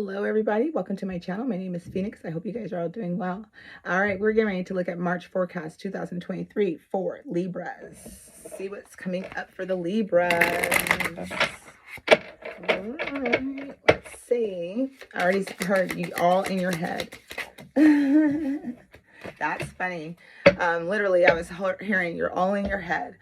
Hello everybody, welcome to my channel. My name is Phoenix. I hope you guys are all doing well. All right, we're getting ready to look at March forecast 2023 for Libras. See what's coming up for the Libras. All right, let's see. I already heard you all in your head. That's funny. Literally, I was hearing you're all in your head.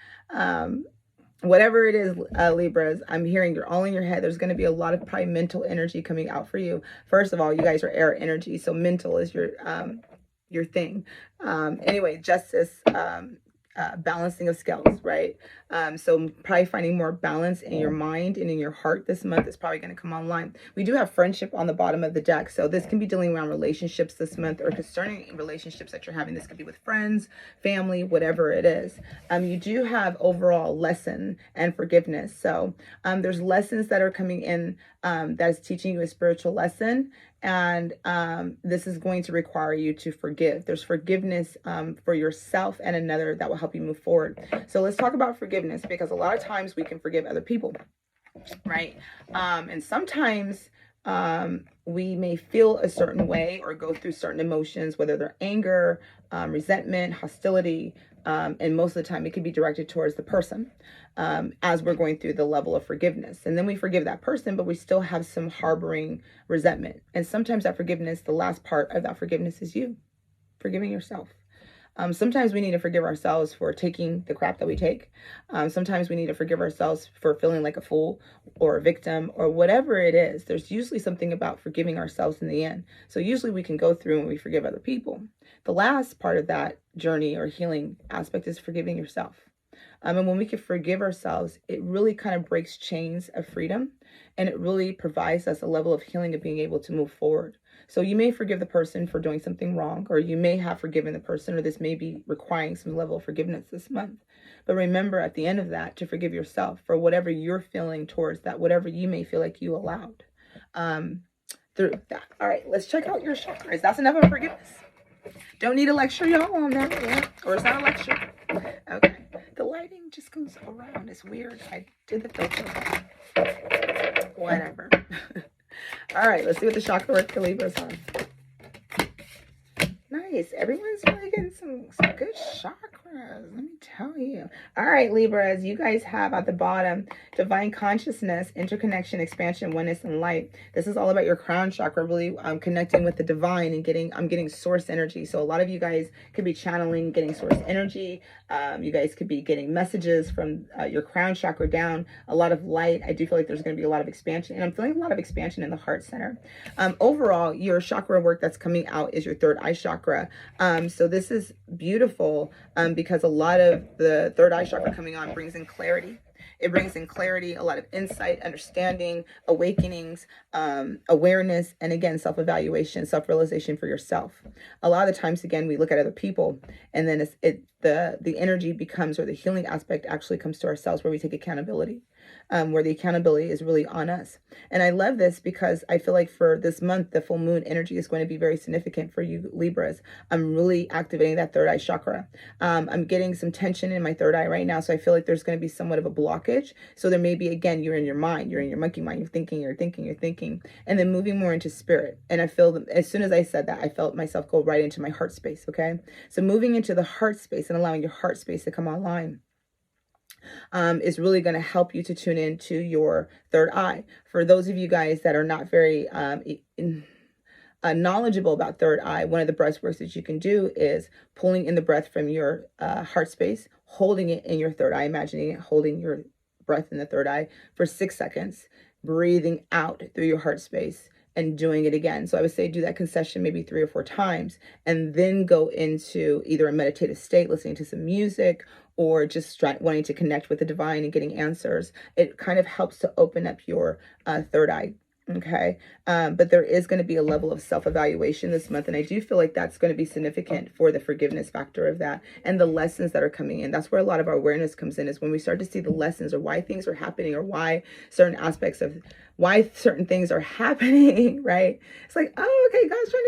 Whatever it is, Libras, I'm hearing you're all in your head. There's going to be a lot of probably mental energy coming out for you. First of all, you guys are air energy, so mental is your thing. Anyway, justice, balancing of scales, right? So probably finding more balance in your mind and in your heart this month is probably going to come online. We do have friendship on the bottom of the deck, so this can be dealing around relationships this month or concerning relationships that you're having. This could be with friends, family, whatever it is. You do have overall lesson and forgiveness. So there's lessons that are coming in that is teaching you a spiritual lesson. And this is going to require you to forgive. There's forgiveness for yourself and another that will help you move forward. So let's talk about forgiveness, because a lot of times we can forgive other people, right? And sometimes we may feel a certain way or go through certain emotions, whether they're anger, resentment, hostility, and most of the time it can be directed towards the person as we're going through the level of forgiveness. And then we forgive that person, but we still have some harboring resentment. And sometimes that forgiveness, the last part of that forgiveness is you forgiving yourself. Sometimes we need to forgive ourselves for taking the crap that we take. Sometimes we need to forgive ourselves for feeling like a fool or a victim or whatever it is. There's usually something about forgiving ourselves in the end. So usually we can go through and we forgive other people. The last part of that journey or healing aspect is forgiving yourself. And when we can forgive ourselves, it really kind of breaks chains of freedom, and it really provides us a level of healing of being able to move forward. So you may forgive the person for doing something wrong, or you may have forgiven the person, or this may be requiring some level of forgiveness this month. But remember at the end of that to forgive yourself for whatever you're feeling towards that, whatever you may feel like you allowed through that. All right, let's check out your chakras. That's enough of forgiveness. Don't need a lecture, y'all, on that, yeah? Or it's not a lecture. Okay. The lighting just goes around. It's weird. I did the filter. Whatever. All right, let's see what the chakra work for Libras on. Nice. Everyone's really getting some good chakras. Let me tell you. All right, Libras, you guys have at the bottom divine consciousness, interconnection, expansion, oneness, and light. This is all about your crown chakra, really connecting with the divine and getting source energy. So a lot of you guys could be channeling, getting source energy. You guys could be getting messages from your crown chakra down. A lot of light. I do feel like there's going to be a lot of expansion, and I'm feeling a lot of expansion in the heart center. Overall, your chakra work that's coming out is your third eye chakra. So this is beautiful because a lot of the third eye chakra coming on brings in clarity. It brings in clarity, a lot of insight, understanding, awakenings, awareness, and again, self-evaluation, self-realization for yourself. A lot of the times, again, we look at other people, and then the energy becomes, or the healing aspect actually comes to ourselves, where we take accountability. Where the accountability is really on us. And I love this because I feel like for this month, the full moon energy is going to be very significant for you Libras. I'm really activating that third eye chakra. I'm getting some tension in my third eye right now. So I feel like there's going to be somewhat of a blockage. So there may be, again, you're in your mind, you're in your monkey mind, you're thinking, and then moving more into spirit. And I feel that as soon as I said that, I felt myself go right into my heart space. Okay. So moving into the heart space and allowing your heart space to come online is really going to help you to tune into your third eye. For those of you guys that are not very knowledgeable about third eye, one of the breath works that you can do is pulling in the breath from your heart space, holding it in your third eye, imagining it holding your breath in the third eye for 6 seconds, breathing out through your heart space, and doing it again. So I would say do that concession maybe 3 or 4 times, and then go into either a meditative state, listening to some music, or just wanting to connect with the divine and getting answers. It kind of helps to open up your third eye. Okay. But there is going to be a level of self-evaluation this month. And I do feel like that's going to be significant for the forgiveness factor of that and the lessons that are coming in. That's where a lot of our awareness comes in, is when we start to see the lessons or why things are happening or why certain aspects of why certain things are happening, right? It's like, oh, okay, God's trying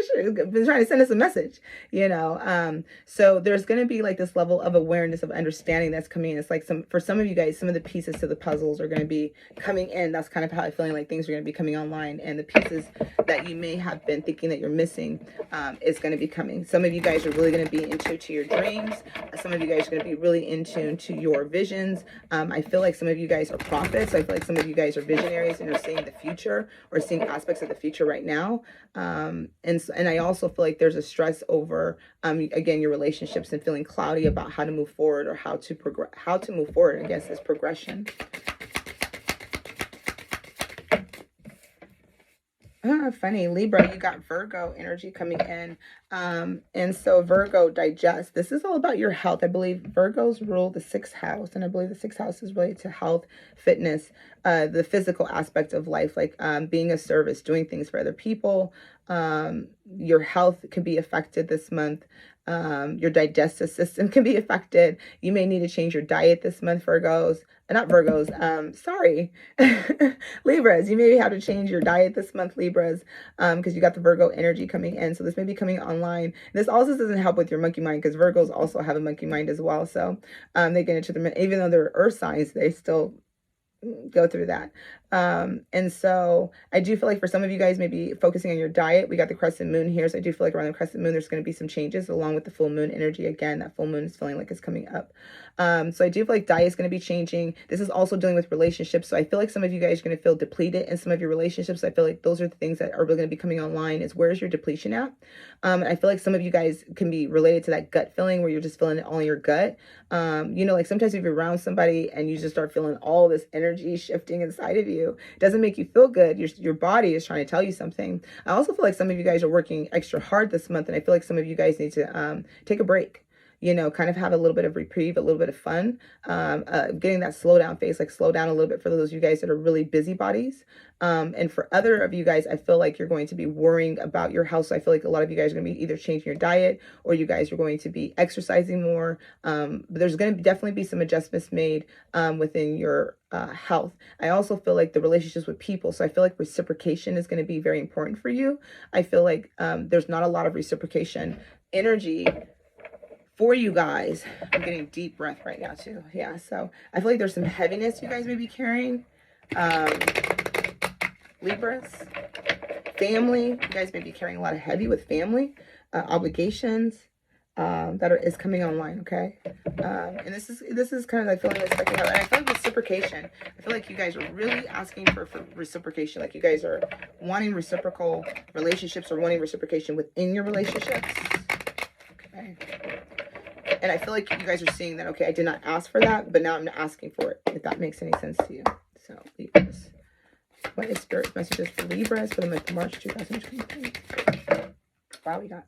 to send us a message, you know? So there's going to be like this level of awareness, of understanding that's coming in. It's like for some of you guys, some of the pieces to the puzzles are going to be coming in. That's kind of how I'm feeling, like things are going to be coming online, and the pieces that you may have been thinking that you're missing is going to be coming. Some of you guys are really going to be in tune to your dreams. Some of you guys are going to be really in tune to your visions. I feel like some of you guys are prophets. I feel like some of you guys are visionaries and are seeing the future, or seeing aspects of the future right now. And I also feel like there's a stress over, again, your relationships, and feeling cloudy about how to move forward, or how to move forward, I guess, is progression. Funny, Libra, you got Virgo energy coming in. And so Virgo, digest. This is all about your health. I believe Virgos rule the 6th house, and I believe the 6th house is related to health, fitness, the physical aspect of life, like being of service, doing things for other people. Your health can be affected this month. Your digestive system can be affected. You may need to change your diet this month, Virgos. Not Virgos, sorry. Libras, you may have to change your diet this month, Libras, because you got the Virgo energy coming in. So this may be coming online. This also doesn't help with your monkey mind, because Virgos also have a monkey mind as well. So they get into them, even though they're earth signs, they still go through that. And so I do feel like for some of you guys, maybe focusing on your diet. We got the crescent moon here, so I do feel like around the crescent moon there's going to be some changes, along with the full moon energy. Again, that full moon is feeling like it's coming up. So I do feel like diet is going to be changing. This is also dealing with relationships, so I feel like some of you guys are going to feel depleted in some of your relationships. I feel like those are the things that are really going to be coming online, is where's your depletion at. And I feel like some of you guys can be related to that gut feeling, where you're just feeling it all in your gut. You know, like sometimes if you're around somebody and you just start feeling all this energy shifting inside of you, it doesn't make you feel good. Your body is trying to tell you something. I also feel like some of you guys are working extra hard this month, and I feel like some of you guys need to take a break. You know, kind of have a little bit of reprieve, a little bit of fun, getting that slow down phase, like slow down a little bit for those of you guys that are really busybodies. And for other of you guys, I feel like you're going to be worrying about your health. So I feel like a lot of you guys are going to be either changing your diet, or you guys are going to be exercising more. But there's going to definitely be some adjustments made within your health. I also feel like the relationships with people. So I feel like reciprocation is going to be very important for you. I feel like there's not a lot of reciprocation energy for you guys. I'm getting deep breath right now too. Yeah, so I feel like there's some heaviness you guys may be carrying. Libras, family, you guys may be carrying a lot of heavy with family, obligations that is coming online. Okay, and this is kind of like feeling like second house. And I feel like reciprocation. I feel like you guys are really asking for reciprocation. Like you guys are wanting reciprocal relationships, or wanting reciprocation within your relationships. Okay. And I feel like you guys are seeing that, okay, I did not ask for that, but now I'm asking for it, if that makes any sense to you. So, Libras. What is Spirit messages for Libras for the month of March 2023? Wow, we got...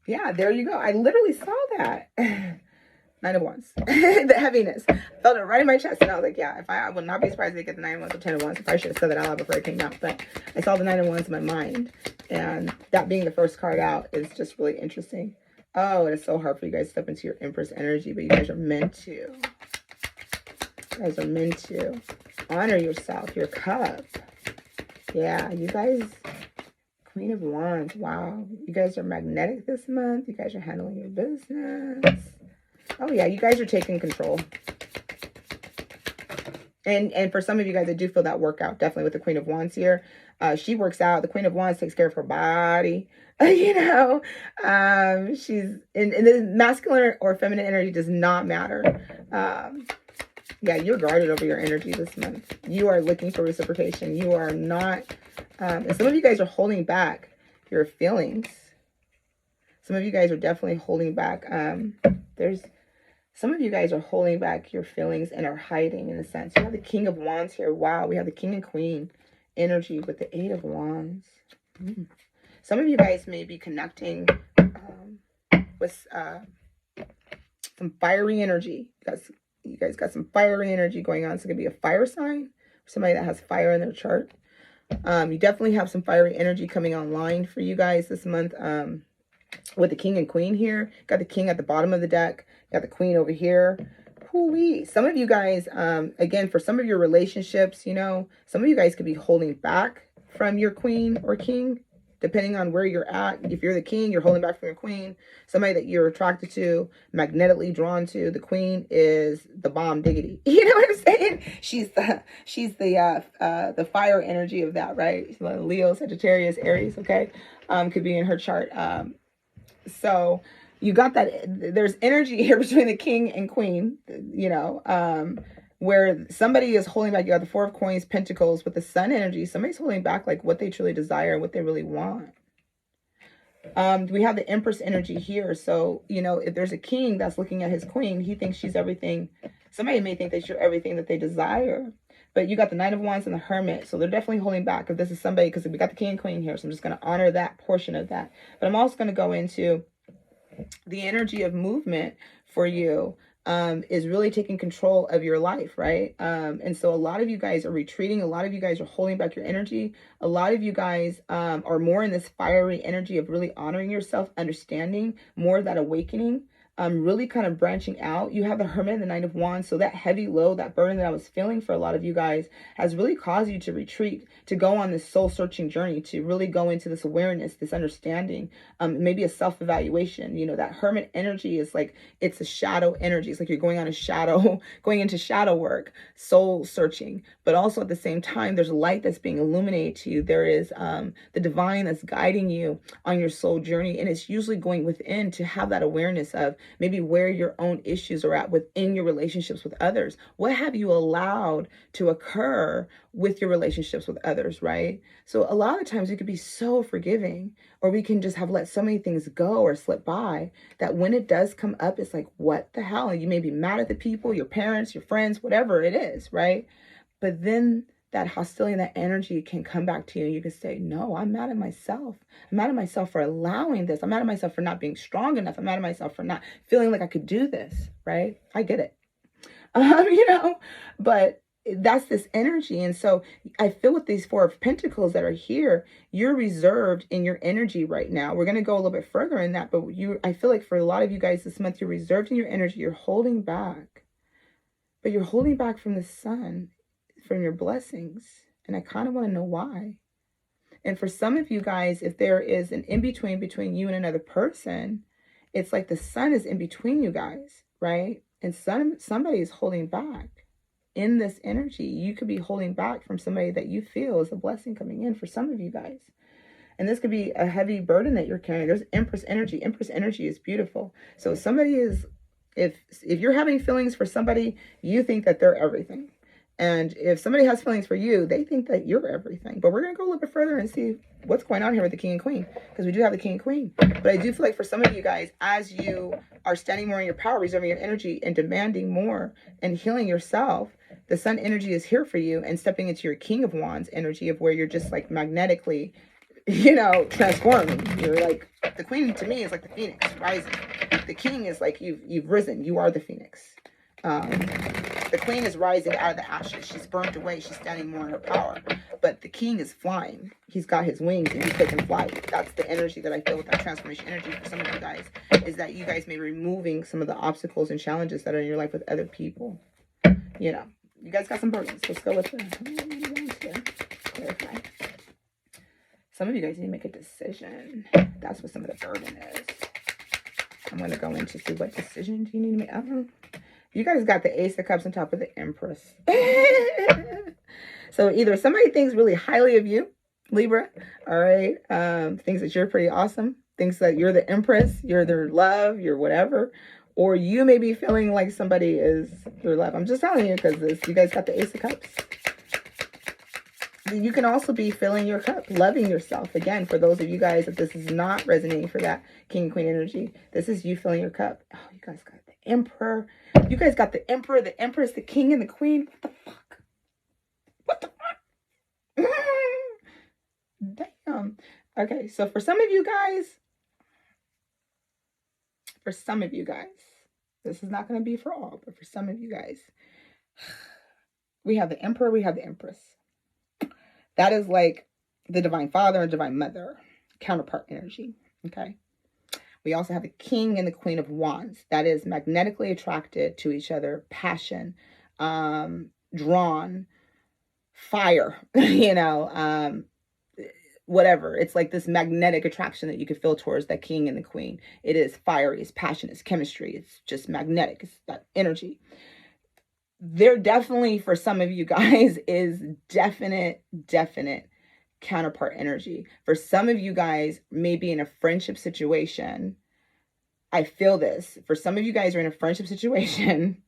Yeah, there you go. I literally saw that. 9 of Wands. The heaviness. I felt it right in my chest, and I was like, yeah, I would not be surprised if they get the 9 of Wands or 10 of Wands. I probably should have said that out loud before it came out, but I saw the 9 of Wands in my mind. And that being the first card out is just really interesting. Oh, it is so hard for you guys to step into your Empress energy, but you guys are meant to. You guys are meant to honor yourself, your cup. Yeah, you guys, Queen of Wands. Wow, you guys are magnetic this month. You guys are handling your business. Oh yeah, you guys are taking control. And for some of you guys, I do feel that workout, definitely with the Queen of Wands here. She works out. The Queen of Wands takes care of her body. You know, she's in the masculine or feminine energy does not matter. Yeah, you're guarded over your energy this month. You are looking for reciprocation. You are not, and some of you guys are holding back your feelings. Some of you guys are definitely holding back. Some of you guys are holding back your feelings and are hiding, in a sense. You have the King of Wands here. Wow, we have the King and Queen energy with the 8 of Wands. Some of you guys may be connecting with some fiery energy. You guys got some fiery energy going on. It's going to be a fire sign. Somebody that has fire in their chart. You definitely have some fiery energy coming online for you guys this month. With the King and Queen here. Got the King at the bottom of the deck. Got the Queen over here. Whoo-wee. Some of you guys, again, for some of your relationships, you know, some of you guys could be holding back from your queen or king, depending on where you're at. If you're the king, you're holding back from your queen. Somebody that you're attracted to, magnetically drawn to. The queen is the bomb diggity. You know what I'm saying? She's the fire energy of that, right? Leo, Sagittarius, Aries, okay? Could be in her chart. So you got that. There's energy here between the king and queen, you know, where somebody is holding back. You got the Four of Coins, Pentacles with the Sun energy. Somebody's holding back like what they truly desire, what they really want. We have the Empress energy here. So, you know, if there's a king that's looking at his queen, he thinks she's everything. Somebody may think that you're everything that they desire. But you got the Knight of Wands and the Hermit. So they're definitely holding back if this is somebody, because we got the King and Queen here. So I'm just going to honor that portion of that. But I'm also going to go into the energy of movement for you. Is really taking control of your life, right? And so a lot of you guys are retreating. A lot of you guys are holding back your energy. A lot of you guys are more in this fiery energy of really honoring yourself, understanding more of that awakening. Really kind of branching out. You have the Hermit and the Knight of Wands. So that heavy load, that burden that I was feeling for a lot of you guys has really caused you to retreat, to go on this soul searching journey, to really go into this awareness, this understanding, maybe a self-evaluation. You know, that Hermit energy is like, it's a shadow energy. It's like you're going on a shadow, going into shadow work, soul searching. But also at the same time, there's light that's being illuminated to you. There is the divine that's guiding you on your soul journey. And it's usually going within to have that awareness of maybe where your own issues are at within your relationships with others. What have you allowed to occur with your relationships with others, right? So a lot of times we could be so forgiving, or we can just have let so many things go or slip by that when it does come up, it's like, what the hell? And you may be mad at the people, your parents, your friends, whatever it is, right? But then that hostility and that energy can come back to you. And you can say, no, I'm mad at myself. I'm mad at myself for allowing this. I'm mad at myself for not being strong enough. I'm mad at myself for not feeling like I could do this, right? I get it. You know, but that's this energy. And so I feel with these Four of Pentacles that are here, you're reserved in your energy right now. We're going to go a little bit further in that, but I feel like for a lot of you guys this month, you're reserved in your energy. You're holding back, but you're holding back from the sun, from your blessings. And I kind of want to know why. And for some of you guys, if there is an in-between between you and another person, it's like the sun is in between you guys, right? And somebody is holding back in this energy. You could be holding back from somebody that you feel is a blessing coming in for some of you guys. And this could be a heavy burden that you're carrying. There's Empress energy. Empress energy is beautiful. So somebody is, if you're having feelings for somebody, you think that they're everything. And if somebody has feelings for you, they think that you're everything. But we're going to go a little bit further and see what's going on here with the King and Queen, because we do have the King and Queen. But I do feel like for some of you guys, as you are standing more in your power, reserving your energy and demanding more and healing yourself, the Sun energy is here for you, and stepping into your King of Wands energy of where you're just like magnetically, you know, transforming. You're like, the Queen to me is like the Phoenix rising. The King is like you've risen. You are the Phoenix. The Queen is rising out of the ashes. She's burned away. She's standing more in her power. But the King is flying. He's got his wings and he's taking flight. That's the energy that I feel with that transformation energy for some of you guys, is that you guys may be removing some of the obstacles and challenges that are in your life with other people. You know, you guys got some burdens. Let's go with it. Clarify. Some of you guys need to make a decision. That's what some of the burden is. I'm going to go into see what decision do you need to make. I don't know. You guys got the Ace of Cups on top of the Empress. So either somebody thinks really highly of you, Libra, all right, thinks that you're pretty awesome, thinks that you're the Empress, you're their love, you're whatever, or you may be feeling like somebody is your love. I'm just telling you, because you guys got the Ace of Cups. You can also be filling your cup, loving yourself. Again, for those of you guys, if this is not resonating for that King and Queen energy, this is you filling your cup. Oh, you guys got the Emperor. You guys got the Emperor, the Empress, the King, and the Queen. What the fuck? What the fuck? Damn. Okay, so for some of you guys, this is not going to be for all, but for some of you guys, we have the Emperor, we have the Empress. That is like the Divine Father and Divine Mother counterpart energy, okay? We also have the King and the Queen of Wands. That is magnetically attracted to each other, passion, drawn, fire, whatever. It's like this magnetic attraction that you can feel towards that King and the Queen. It is fiery, it's passion, it's chemistry, it's just magnetic, it's that energy. There definitely, for some of you guys, is definite counterpart energy. For some of you guys, maybe in a friendship situation, I feel this. For some of you guys are in a friendship situation,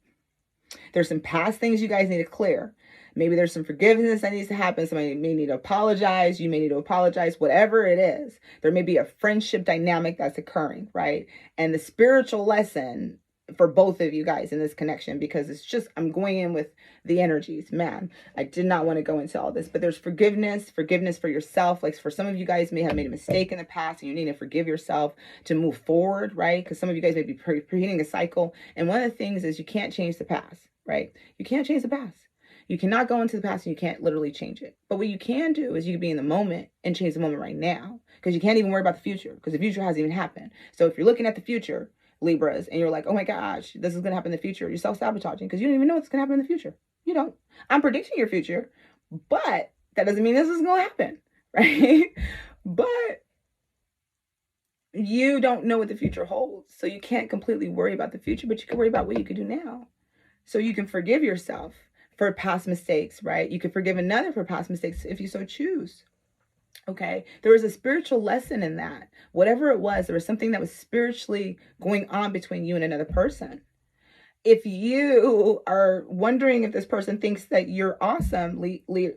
there's some past things you guys need to clear. Maybe there's some forgiveness that needs to happen. Somebody may need to apologize. You may need to apologize, whatever it is. There may be a friendship dynamic that's occurring, right? And the spiritual lesson for both of you guys in this connection, because it's just, I'm going in with the energies, man. I did not want to go into all this, but there's forgiveness for yourself. Like for some of you guys may have made a mistake in the past and you need to forgive yourself to move forward, right? Because some of you guys may be repeating a cycle. And one of the things is you can't change the past, right? You can't change the past. You cannot go into the past and you can't literally change it. But what you can do is you can be in the moment and change the moment right now, because you can't even worry about the future, because the future hasn't even happened. So if you're looking at the future, Libras, and you're like, oh my gosh, this is going to happen in the future, you're self-sabotaging because you don't even know what's going to happen in the future. You don't. I'm predicting your future, but that doesn't mean this is going to happen, right? But you don't know what the future holds. So you can't completely worry about the future, but you can worry about what you can do now. So you can forgive yourself for past mistakes, right? You can forgive another for past mistakes if you so choose. Okay, there was a spiritual lesson in that. Whatever it was, there was something that was spiritually going on between you and another person. If you are wondering if this person thinks that you're awesome,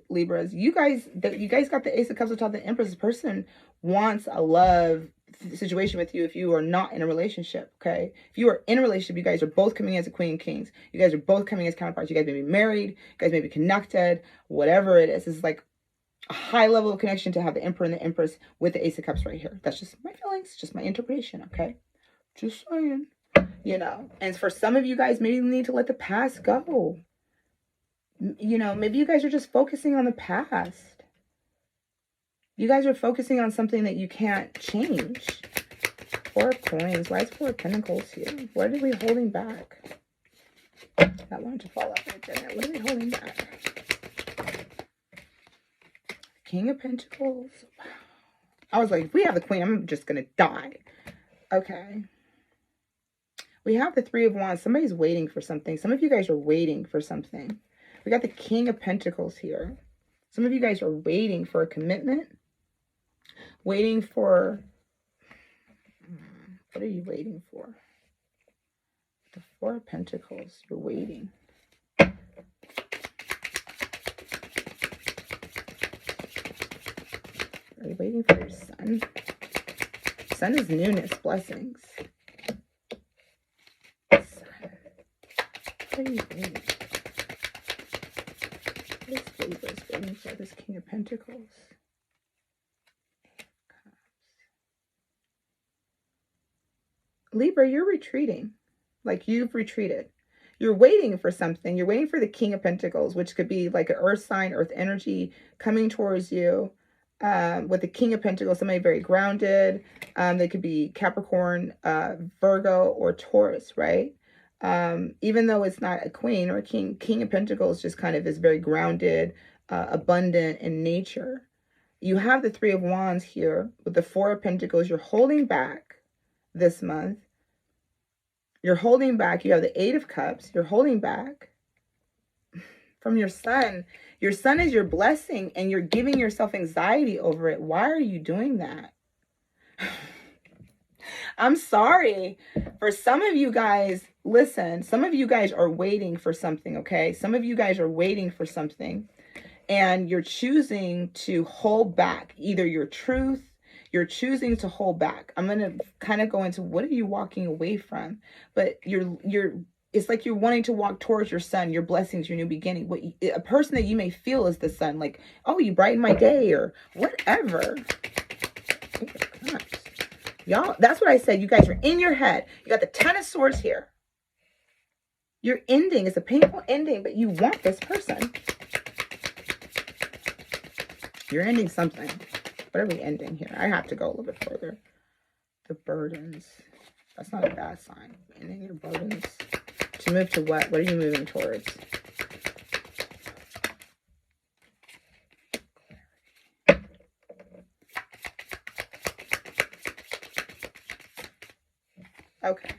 Libras, you guys got the Ace of Cups on top of the Empress. This person wants a love situation with you if you are not in a relationship, okay? If you are in a relationship, you guys are both coming as a Queen and Kings. You guys are both coming as counterparts. You guys may be married. You guys may be connected. Whatever it is, it's like a high level of connection to have the Emperor and the Empress with the Ace of Cups right here. That's just my feelings, just my interpretation, okay? Just saying, And for some of you guys, maybe you need to let the past go. Maybe you guys are just focusing on the past. You guys are focusing on something that you can't change. Four of Coins. Why is Four of Pentacles here? What are we holding back? That wanted to fall out right there. What are we holding back? King of Pentacles. I was like, if we have the Queen, I'm just going to die. Okay. We have the Three of Wands. Somebody's waiting for something. Some of you guys are waiting for something. We got the King of Pentacles here. Some of you guys are waiting for a commitment. Waiting for... What are you waiting for? The Four of Pentacles. You're waiting. Are you waiting for your sun? Sun is newness, blessings. Sun. What are you waiting for? What is Libra waiting for this King of Pentacles? Libra, you're retreating. Like you've retreated. You're waiting for something. You're waiting for the King of Pentacles, which could be like an earth sign, earth energy coming towards you. With the King of Pentacles, somebody very grounded. They could be Capricorn, Virgo, or Taurus, right? Even though it's not a queen or a king, King of Pentacles just kind of is very grounded, abundant in nature. You have the Three of Wands here with the Four of Pentacles. You're holding back this month. You're holding back. You have the Eight of Cups. You're holding back from your sun. Your sun is your blessing and you're giving yourself anxiety over it. Why are you doing that? I'm sorry. For some of you guys, listen, some of you guys are waiting for something, okay? Some of you guys are waiting for something and you're choosing to hold back either your truth. You're choosing to hold back. I'm going to kind of go into what are you walking away from? But it's like you're wanting to walk towards your sun, your blessings, your new beginning. A person that you may feel is the sun, like, oh, you brighten my day or whatever. Oh my gosh. Y'all, that's what I said. You guys are in your head. You got the Ten of Swords here. You're ending. It's a painful ending, but you want this person. You're ending something. What are we ending here? I have to go a little bit further. The burdens. That's not a bad sign. And then your burdens. To move to what? What are you moving towards? Okay.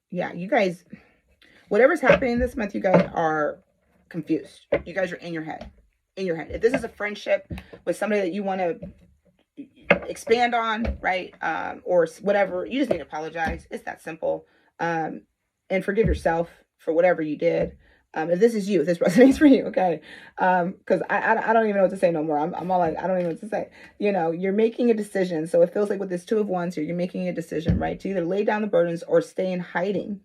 Yeah, you guys, whatever's happening this month, you guys are confused. You guys are in your head. In your head. If this is a friendship with somebody that you want to expand on, right? Or whatever, you just need to apologize. It's that simple. And forgive yourself for whatever you did. If this is you, if this resonates for you, okay? Because I don't even know what to say no more. I'm all like, I don't even know what to say. You know, you're making a decision. So it feels like with this Two of Wands here, you're making a decision, right? To either lay down the burdens or stay in hiding.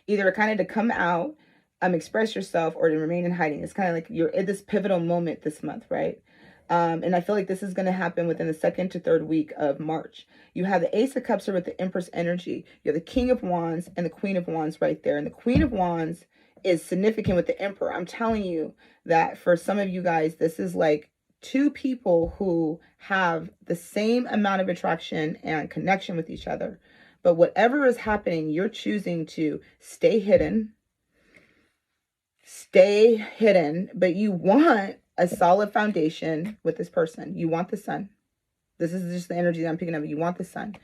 Either kind of to come out, express yourself, or to remain in hiding. It's kind of like you're at this pivotal moment this month, right? And I feel like this is going to happen within the 2nd to 3rd week of March. You have the Ace of Cups here with the Empress energy. You have the King of Wands and the Queen of Wands right there. And the Queen of Wands is significant with the Emperor. I'm telling you that for some of you guys, this is like two people who have the same amount of attraction and connection with each other. But whatever is happening, you're choosing to stay hidden, but you want a solid foundation with this person. You want the sun. This is just the energy that I'm picking up. You want the sun.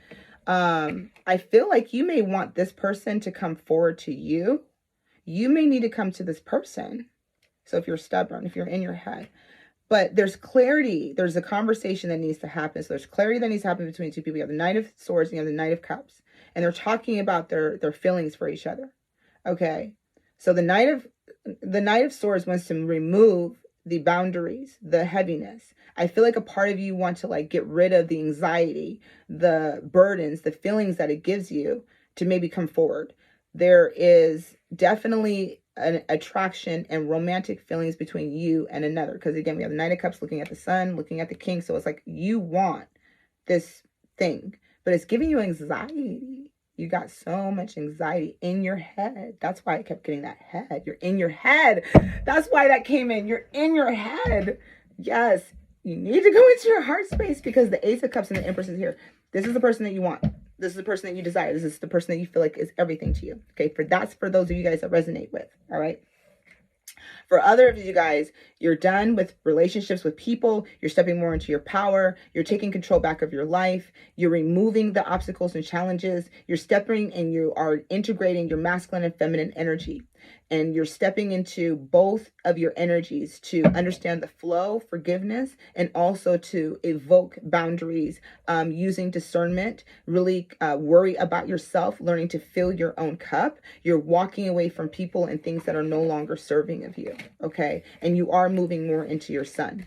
I feel like you may want this person to come forward to you. You may need to come to this person. So if you're stubborn, if you're in your head, but there's clarity. There's a conversation that needs to happen. So there's clarity that needs to happen between two people. You have the Knight of Swords and you have the Knight of Cups, and they're talking about their feelings for each other. Okay. So the Knight of Swords wants to remove the boundaries, the heaviness. I feel like a part of you want to like get rid of the anxiety, the burdens, the feelings that it gives you to maybe come forward. There is definitely an attraction and romantic feelings between you and another. Because again, we have the Knight of Cups looking at the Sun, looking at the King. So it's like you want this thing, but it's giving you anxiety. You got so much anxiety in your head. That's why I kept getting that head. You're in your head. That's why that came in. You're in your head. Yes, you need to go into your heart space because the Ace of Cups and the Empress is here. This is the person that you want. This is the person that you desire. This is the person that you feel like is everything to you. Okay, that's for those of you guys that resonate with. All right. For other of you guys, you're done with relationships with people. You're stepping more into your power. You're taking control back of your life. You're removing the obstacles and challenges. You're stepping and you are integrating your masculine and feminine energy. And you're stepping into both of your energies to understand the flow, forgiveness, and also to evoke boundaries using discernment, really worry about yourself, learning to fill your own cup. You're walking away from people and things that are no longer serving of you, okay? And you are moving more into your sun.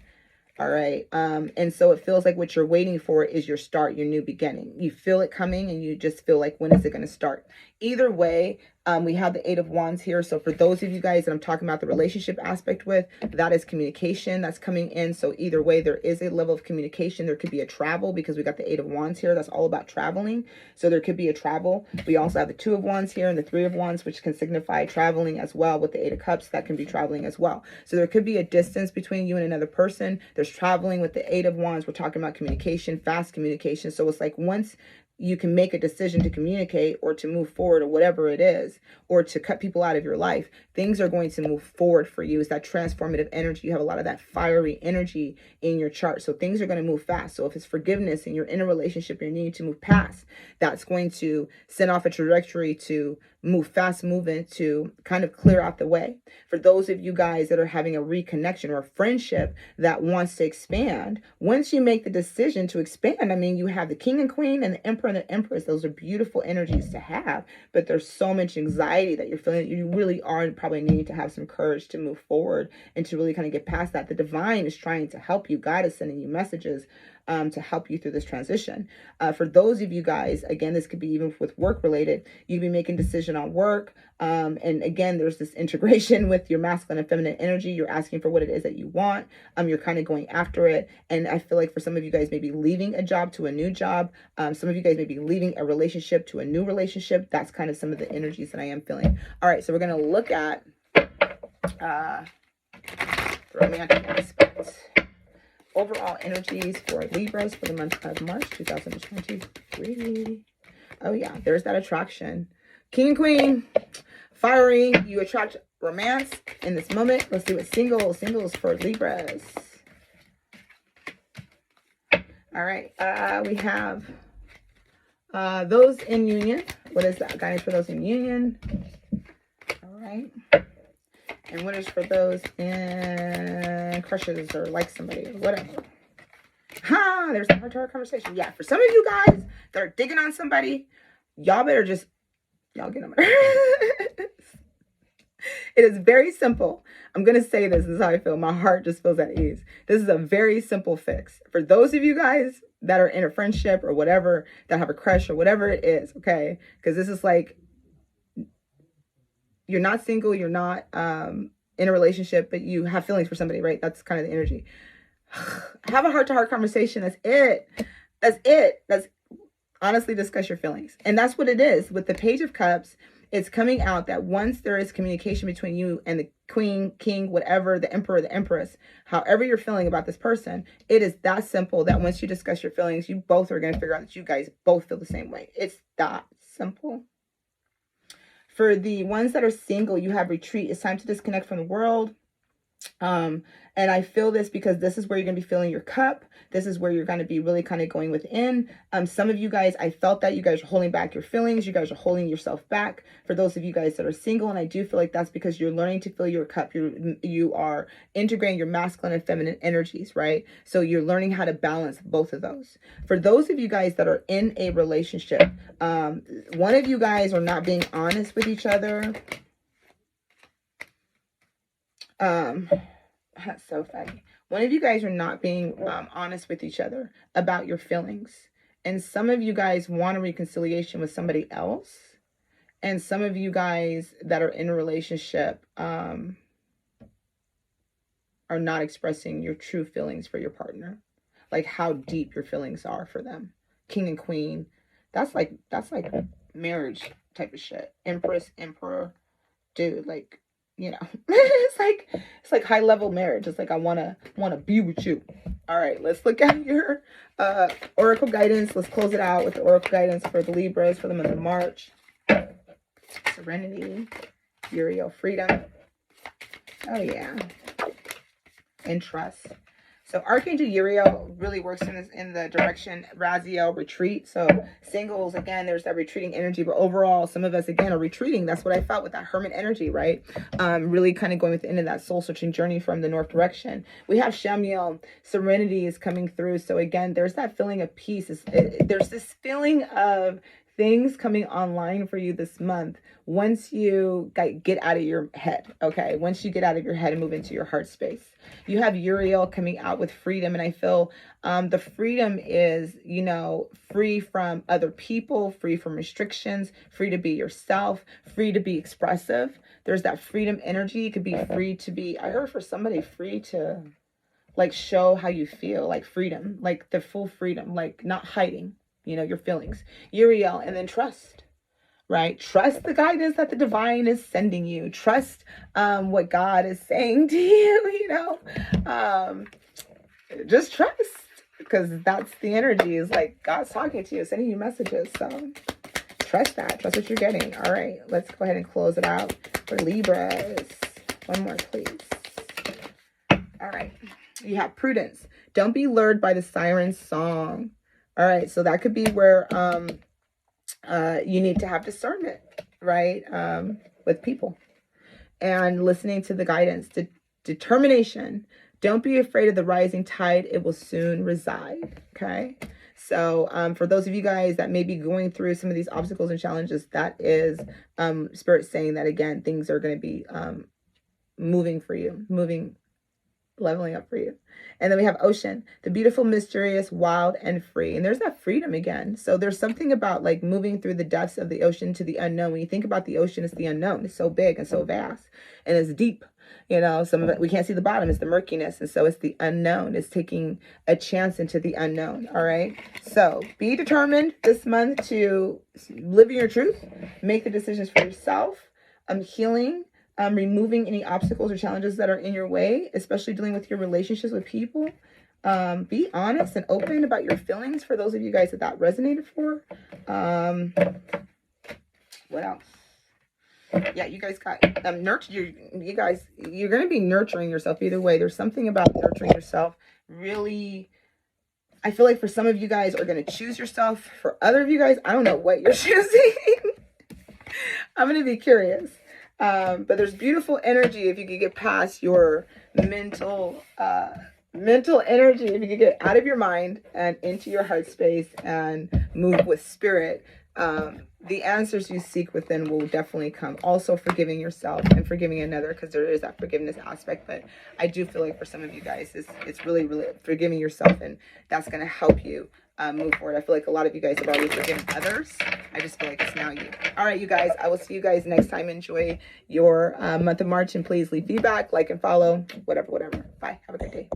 All right. And so it feels like what you're waiting for is your start, your new beginning. You feel it coming and you just feel like, when is it going to start? Either way, we have the Eight of Wands here. So for those of you guys that I'm talking about the relationship aspect with, that is communication that's coming in. So either way, there is a level of communication. There could be a travel because we got the Eight of Wands here. That's all about traveling. So there could be a travel. We also have the Two of Wands here and the Three of Wands, which can signify traveling as well. With the Eight of Cups, that can be traveling as well. So there could be a distance between you and another person. There's traveling with the Eight of Wands. We're talking about communication, fast communication. So it's like once you can make a decision to communicate or to move forward or whatever it is, or to cut people out of your life, things are going to move forward for you. It's that transformative energy. You have a lot of that fiery energy in your chart. So things are going to move fast. So if it's forgiveness and you're in a relationship, you're needing to move past, that's going to send off a trajectory to move fast movement to kind of clear out the way. For those of you guys that are having a reconnection or a friendship that wants to expand, once you make the decision to expand, I mean, you have the King and Queen and the Emperor and the Empress. Those are beautiful energies to have, but there's so much anxiety that you're feeling. You really are probably needing to have some courage to move forward and to really kind of get past that. The divine is trying to help you. God is sending you messages to help you through this transition. For those of you guys, again, this could be even with work related, you'd be making decision on work. And again, there's this integration with your masculine and feminine energy. You're asking for what it is that you want. You're kind of going after it. And I feel like for some of you guys, maybe leaving a job to a new job. Some of you guys may be leaving a relationship to a new relationship. That's kind of some of the energies that I am feeling. All right, so we're going to look at the romantic aspects. overall energies for Libras for the month of March 2023. Oh yeah, there's that attraction. King and Queen, fiery. You attract romance in this moment. Let's see what singles for Libras. All right, we have those in union. What is that? Guidance for those in union. All right. And what is for those in crushes or like somebody or whatever. Ha! There's a heart-to-heart conversation. Yeah, for some of you guys that are digging on somebody, y'all better just, y'all get them. It is very simple. I'm going to say this is how I feel. My heart just feels at ease. This is a very simple fix. For those of you guys that are in a friendship or whatever, that have a crush or whatever it is, okay? Because this is like, you're not single, you're not in a relationship, but you have feelings for somebody, right? That's kind of the energy. Have a heart-to-heart conversation. That's it. That's it. That's honestly discuss your feelings. And that's what it is. With the Page of Cups, it's coming out that once there is communication between you and the Queen, King, whatever, the Emperor, the Empress, however you're feeling about this person, it is that simple that once you discuss your feelings, you both are going to figure out that you guys both feel the same way. It's that simple. For the ones that are single, you have retreat. It's time to disconnect from the world. And I feel this because this is where you're going to be filling your cup. This is where you're going to be really kind of going within. Some of you guys, I felt that you guys are holding back your feelings. You guys are holding yourself back. For those of you guys that are single, and I do feel like that's because you're learning to fill your cup. You are integrating your masculine and feminine energies, right? So you're learning how to balance both of those. For those of you guys that are in a relationship, one of you guys are not being honest with each other. That's so funny. One of you guys are not being honest with each other about your feelings. And some of you guys want a reconciliation with somebody else. And some of you guys that are in a relationship are not expressing your true feelings for your partner. Like how deep your feelings are for them. King and Queen. That's like marriage type of shit. Empress, Emperor. Dude, like, you know, it's like high level marriage. It's like, I want to be with you. All right, let's look at your oracle guidance. Let's close it out with the oracle guidance for the Libras for the month of March. Serenity, Uriel, freedom. Oh yeah. And trust. So Archangel Uriel really works in the direction Raziel, retreat. So singles, again, there's that retreating energy, but overall, some of us, again, are retreating. That's what I felt with that hermit energy, right? Really kind of going within that soul searching journey from the north direction. We have Shamiel, serenity is coming through. So again, there's that feeling of peace. There's this feeling of things coming online for you this month once you get out of your head, okay? Once you get out of your head and move into your heart space. You have Uriel coming out with freedom, and I feel the freedom is, you know, free from other people, free from restrictions, free to be yourself, free to be expressive. There's that freedom energy. It could be free to be, I heard for somebody, free to like show how you feel, like freedom, like the full freedom, like not hiding, you know, your feelings. Uriel, and then trust, right? Trust the guidance that the divine is sending you. Trust what God is saying to you, you know. Just trust, because that's the energy, is like God's talking to you, sending you messages. So trust that. Trust what you're getting. All right, let's go ahead and close it out for Libras. One more, please. All right. You have prudence. Don't be lured by the siren song. All right, so that could be where you need to have discernment, right, with people and listening to the guidance. Determination. Don't be afraid of the rising tide. It will soon reside, okay? So for those of you guys that may be going through some of these obstacles and challenges, that is Spirit saying that, again, things are going to be moving for you, leveling up for you. And then we have ocean, the beautiful, mysterious, wild, and free. And there's that freedom again. So there's something about like moving through the depths of the ocean to the unknown. When you think about the ocean, it's the unknown. It's so big and so vast, and it's deep. You know, some of it, we can't see the bottom. It's the murkiness. And so it's the unknown. It's taking a chance into the unknown. All right. So be determined this month to live in your truth, make the decisions for yourself. Healing, removing any obstacles or challenges that are in your way, especially dealing with your relationships with people. Be honest and open about your feelings for those of you guys that resonated for. What else? Yeah, you guys got nurture. You guys, you're going to be nurturing yourself either way. There's something about nurturing yourself. Really, I feel like for some of you guys are going to choose yourself. For other of you guys, I don't know what you're choosing. I'm going to be curious. But there's beautiful energy if you could get past your mental energy, if you could get out of your mind and into your heart space and move with spirit. The answers you seek within will definitely come. Also forgiving yourself and forgiving another, because there is that forgiveness aspect. But I do feel like for some of you guys, it's really, really forgiving yourself, and that's going to help you move forward. I feel like a lot of you guys have already forgiven others. I just feel like it's now you. All right, you guys, I will see you guys next time. Enjoy your month of March, and please leave feedback, like and follow, whatever. Bye. Have a great day.